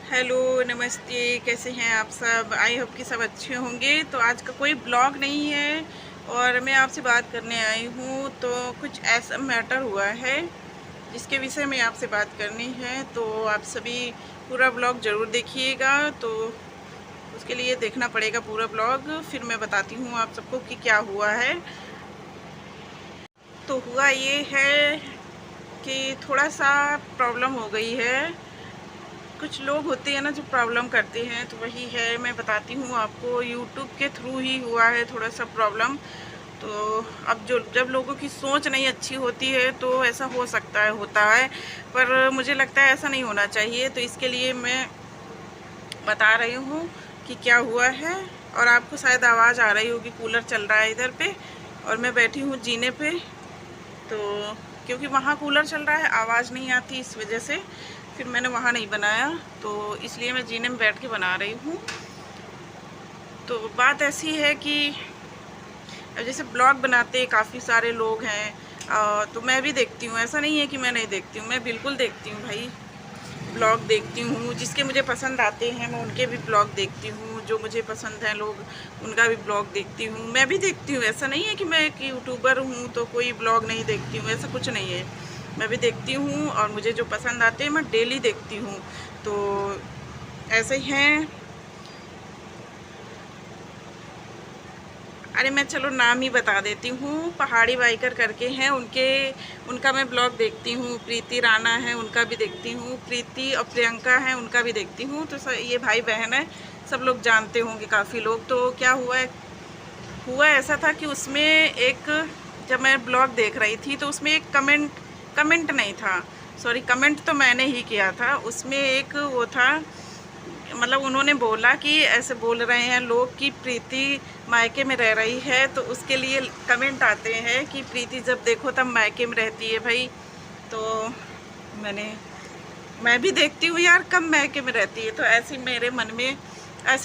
Hello, नमस्ते। कैसे हैं आप सब? आई होप कि सब अच्छे होंगे। तो आज का कोई ब्लॉग नहीं है और मैं आपसे बात करने आई हूँ। तो कुछ ऐसा मैटर हुआ है जिसके विषय में आपसे बात करनी है। तो आप सभी पूरा ब्लॉग ज़रूर देखिएगा। तो उसके लिए देखना पड़ेगा पूरा ब्लॉग, फिर मैं बताती हूँ आप सबको कि क्या हुआ है। तो हुआ ये है कि थोड़ा सा प्रॉब्लम हो गई है। कुछ लोग होते हैं ना जो प्रॉब्लम करते हैं, तो वही है, मैं बताती हूँ आपको। यूट्यूब के थ्रू ही हुआ है थोड़ा सा प्रॉब्लम। तो अब जब लोगों की सोच नहीं अच्छी होती है तो ऐसा हो सकता है, होता है। पर मुझे लगता है ऐसा नहीं होना चाहिए। तो इसके लिए मैं बता रही हूँ कि क्या हुआ है। और आपको शायद आवाज़ आ रही होगी, कूलर चल रहा है इधर पे और मैं बैठी हूँ जीने पे। तो क्योंकि वहाँ कूलर चल रहा है, आवाज़ नहीं आती, इस वजह से फिर मैंने वहाँ नहीं बनाया। तो इसलिए मैं जीने में बैठ के बना रही हूँ। तो बात ऐसी है कि जैसे ब्लॉग बनाते काफ़ी सारे लोग हैं, तो मैं भी देखती हूँ। ऐसा नहीं है कि मैं नहीं देखती हूँ, मैं बिल्कुल देखती हूँ भाई। ब्लॉग देखती हूँ, जिसके मुझे पसंद आते हैं मैं उनके भी ब्लॉग देखती हूँ। जो मुझे पसंद हैं लोग, उनका भी ब्लॉग देखती हूँ। मैं भी देखती हूँ, ऐसा नहीं है कि मैं एक यूट्यूबर हूँ तो कोई ब्लॉग नहीं देखती हूँ, ऐसा कुछ नहीं है। मैं भी देखती हूँ और मुझे जो पसंद आते हैं मैं डेली देखती हूँ। तो ऐसे ही हैं। अरे मैं चलो नाम ही बता देती हूँ, पहाड़ी बाइकर करके हैं। उनका मैं ब्लॉग देखती हूँ। प्रीति राणा है, उनका भी देखती हूँ। प्रीति और प्रियंका है, उनका भी देखती हूँ। तो ये भाई बहन है, सब लोग जानते होंगे काफ़ी लोग। तो क्या हुआ ऐसा था कि उसमें एक, जब मैं ब्लॉग देख रही थी तो उसमें एक कमेंट नहीं था। सॉरी, कमेंट तो मैंने ही किया था। उसमें एक वो था, मतलब उन्होंने बोला कि ऐसे बोल रहे हैं लोग कि प्रीति मायके में रह रही है, तो उसके लिए कमेंट आते हैं कि प्रीति जब देखो तब मायके में रहती है भाई। तो मैंने मैं भी देखती हूँ यार, कब मायके में रहती है। तो ऐसे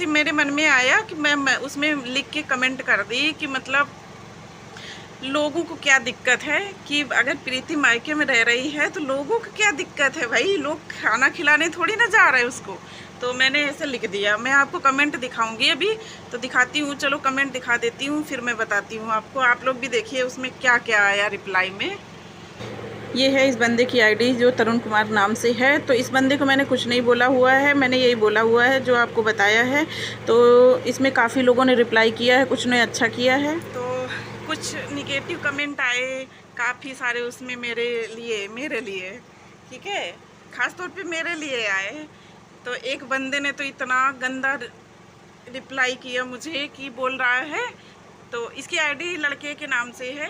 मेरे मन में आया कि मैं उसमें लिख के कमेंट कर दी कि मतलब लोगों को क्या दिक्कत है कि अगर प्रीति मायके में रह रही है तो लोगों को क्या दिक्कत है भाई, लोग खाना खिलाने थोड़ी ना जा रहे हैं उसको। तो मैंने ऐसे लिख दिया। मैं आपको कमेंट दिखाऊंगी अभी, तो दिखाती हूँ। चलो कमेंट दिखा देती हूँ, फिर मैं बताती हूँ आपको। आप लोग भी देखिए उसमें क्या क्या आया रिप्लाई में। ये है इस बंदे की आईडी, जो तरुण कुमार नाम से है। तो इस बंदे को मैंने कुछ नहीं बोला हुआ है, मैंने यही बोला हुआ है जो आपको बताया है। तो इसमें काफ़ी लोगों ने रिप्लाई किया है, कुछ ने अच्छा किया है। तो कुछ निगेटिव कमेंट आए काफ़ी सारे उसमें मेरे लिए ठीक है, ख़ास तौर पे मेरे लिए आए। तो एक बंदे ने तो इतना गंदा रिप्लाई किया मुझे कि बोल रहा है, तो इसकी आईडी लड़के के नाम से है।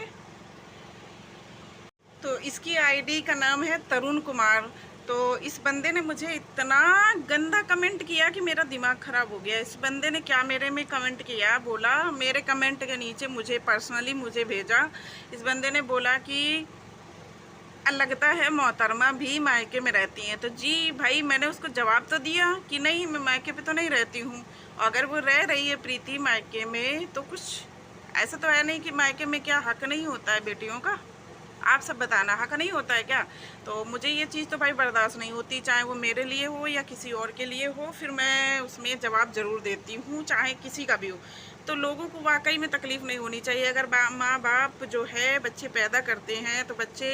तो इसकी आईडी का नाम है तरुण कुमार। तो इस बंदे ने मुझे इतना गंदा कमेंट किया कि मेरा दिमाग ख़राब हो गया। इस बंदे ने क्या मेरे में कमेंट किया, बोला मेरे कमेंट के नीचे मुझे पर्सनली मुझे भेजा। इस बंदे ने बोला कि लगता है मोहतरमा भी मायके में रहती हैं। तो जी भाई, मैंने उसको जवाब तो दिया कि नहीं, मैं मायके पे तो नहीं रहती हूँ। अगर वो रह रही है प्रीति मायके में, तो कुछ ऐसा तो है नहीं कि मायके में क्या हक नहीं होता है बेटियों का। आप सब बताना, हक नहीं होता है क्या? तो मुझे ये चीज़ तो भाई बर्दाश्त नहीं होती, चाहे वो मेरे लिए हो या किसी और के लिए हो। फिर मैं उसमें जवाब ज़रूर देती हूँ, चाहे किसी का भी हो। तो लोगों को वाकई में तकलीफ़ नहीं होनी चाहिए। अगर माँ बाप जो है बच्चे पैदा करते हैं, तो बच्चे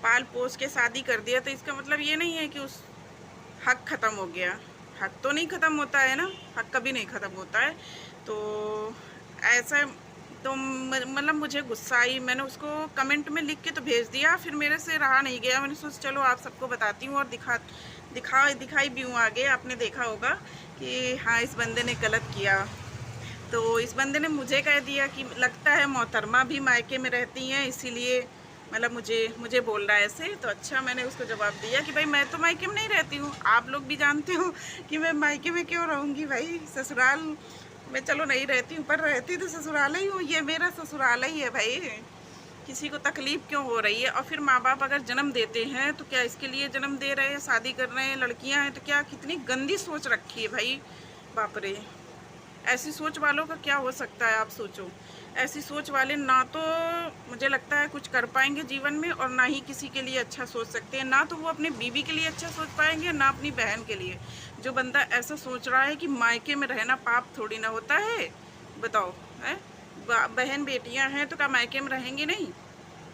पाल पोस के शादी कर दिया, तो इसका मतलब ये नहीं है कि उस हक ख़त्म हो गया। हक तो नहीं ख़त्म होता है ना, हक कभी नहीं ख़त्म होता है। तो ऐसा, तो मतलब मुझे गुस्सा आई। मैंने उसको कमेंट में लिख के तो भेज दिया, फिर मेरे से रहा नहीं गया। मैंने सोचा चलो आप सबको बताती हूँ और दिखाई भी हूँ आगे। आपने देखा होगा कि हाँ, इस बंदे ने गलत किया। तो इस बंदे ने मुझे कह दिया कि लगता है मोहतरमा भी मायके में रहती हैं, इसीलिए मतलब मुझे बोल रहा है ऐसे। तो अच्छा, मैंने उसको जवाब दिया कि भाई मैं तो मायके में नहीं रहती हूँ, आप लोग भी जानते हो कि मैं मायके में क्यों रहूँगी भाई। ससुराल में चलो नहीं रहती हूँ, पर रहती तो ससुराल ही हूँ, ये मेरा ससुराल ही है भाई। किसी को तकलीफ़ क्यों हो रही है? और फिर माँ बाप अगर जन्म देते हैं तो क्या इसके लिए जन्म दे रहे हैं? शादी कर रहे हैं, लड़कियां हैं, तो क्या कितनी गंदी सोच रखी है भाई, बाप रे। ऐसी सोच वालों का क्या हो सकता है, आप सोचो। ऐसी सोच वाले ना तो मुझे लगता है कुछ कर पाएंगे जीवन में, और ना ही किसी के लिए अच्छा सोच सकते हैं। ना तो वो अपने बीवी के लिए अच्छा सोच पाएंगे, ना अपनी बहन के लिए। जो बंदा ऐसा सोच रहा है कि मायके में रहना पाप थोड़ी ना होता है, बताओ है। बहन बेटियां हैं तो क्या मायके में रहेंगी नहीं?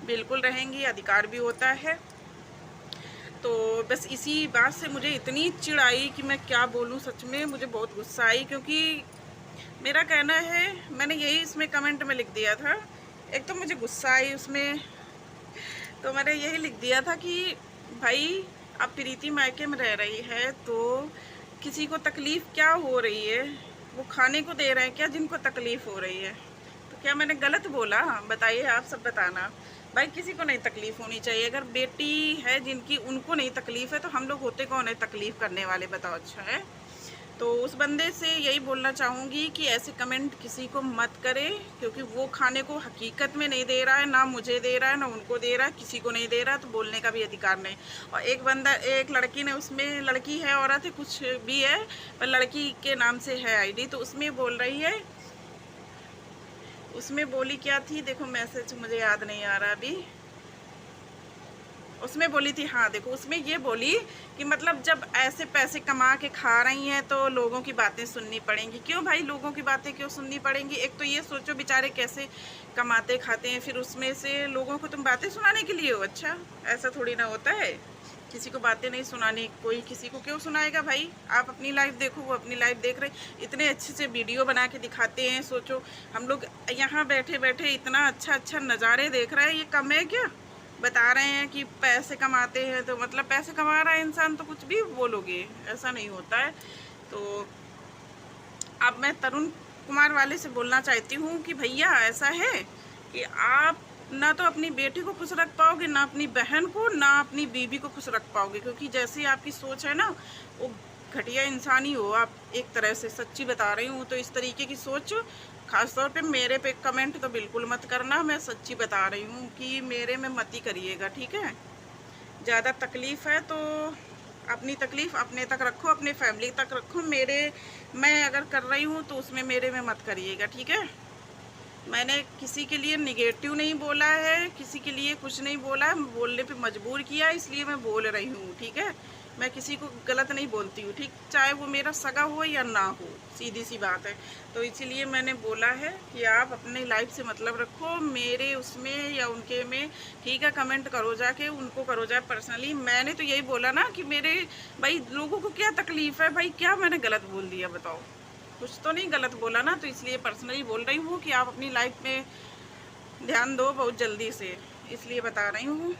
बिल्कुल रहेंगी, अधिकार भी होता है। तो बस इसी बात से मुझे इतनी चिढ़ आई कि मैं क्या बोलूं। सच में मुझे बहुत गुस्सा आई, क्योंकि मेरा कहना है, मैंने यही इसमें कमेंट में लिख दिया था। एक तो मुझे गुस्सा आई उसमें, तो मैंने यही लिख दिया था कि भाई अब प्रीति मायके में रह रही है तो किसी को तकलीफ़ क्या हो रही है? वो खाने को दे रहे हैं क्या जिनको तकलीफ़ हो रही है? तो क्या मैंने गलत बोला? बताइए, आप सब बताना। भाई किसी को नहीं तकलीफ़ होनी चाहिए। अगर बेटी है जिनकी उनको नहीं तकलीफ़ है तो हम लोग होते कौन है तकलीफ़ करने वाले, बताओ। अच्छा है, तो उस बंदे से यही बोलना चाहूँगी कि ऐसे कमेंट किसी को मत करे, क्योंकि वो खाने को हकीकत में नहीं दे रहा है, ना मुझे दे रहा है, ना उनको दे रहा है, किसी को नहीं दे रहा है, तो बोलने का भी अधिकार नहीं। और एक बंदा, एक लड़की ने उसमें, लड़की है औरत है कुछ भी है, पर लड़की के नाम से है आईडी, तो उसमें बोल रही है, उसमें बोली क्या थी, देखो मैसेज मुझे याद नहीं आ रहा अभी। उसमें बोली थी, हाँ देखो, उसमें ये बोली कि मतलब जब ऐसे पैसे कमा के खा रही हैं तो लोगों की बातें सुननी पड़ेंगी। क्यों भाई लोगों की बातें क्यों सुननी पड़ेंगी? एक तो ये सोचो बेचारे कैसे कमाते खाते हैं, फिर उसमें से लोगों को तुम बातें सुनाने के लिए हो? अच्छा, ऐसा थोड़ी ना होता है। किसी को बातें नहीं सुनानी, कोई किसी को क्यों सुनाएगा भाई? आप अपनी लाइफ देखो, वो अपनी लाइफ देख रहे। इतने अच्छे से वीडियो बना के दिखाते हैं, सोचो हम लोग यहाँ बैठे बैठे इतना अच्छा अच्छा नज़ारे देख रहे हैं, ये कम है क्या? बता रहे हैं कि पैसे कमाते हैं तो मतलब पैसे कमा रहा है इंसान तो कुछ भी बोलोगे, ऐसा नहीं होता है। तो अब मैं तरुण कुमार वाले से बोलना चाहती हूँ कि भैया ऐसा है कि आप ना तो अपनी बेटी को खुश रख पाओगे, ना अपनी बहन को, ना अपनी बीवी को खुश रख पाओगे, क्योंकि जैसी आपकी सोच है ना, वो घटिया इंसान ही हो आप। एक तरह से सच्ची बता रही हूँ, तो इस तरीके की सोच खासतौर पे मेरे पे कमेंट तो बिल्कुल मत करना। मैं सच्ची बता रही हूँ कि मेरे में मत ही करिएगा, ठीक है। ज़्यादा तकलीफ़ है तो अपनी तकलीफ़ अपने तक रखो, अपने फैमिली तक रखो। मैं अगर कर रही हूँ तो उसमें मेरे में मत करिएगा, ठीक है। मैंने किसी के लिए निगेटिव नहीं बोला है, किसी के लिए कुछ नहीं बोला है, बोलने पे मजबूर किया इसलिए मैं बोल रही हूँ, ठीक है। मैं किसी को गलत नहीं बोलती हूँ, ठीक, चाहे वो मेरा सगा हो या ना हो, सीधी सी बात है। तो इसीलिए मैंने बोला है कि आप अपनी लाइफ से मतलब रखो, मेरे उसमें या उनके में, ठीक है। कमेंट करो जाके, उनको करो जाए पर्सनली। मैंने तो यही बोला ना कि मेरे भाई लोगों को क्या तकलीफ़ है भाई, क्या मैंने गलत बोल दिया बताओ? कुछ तो नहीं गलत बोला ना, तो इसलिए पर्सनली बोल रही हूँ कि आप अपनी लाइफ में ध्यान दो बहुत जल्दी से, इसलिए बता रही हूँ।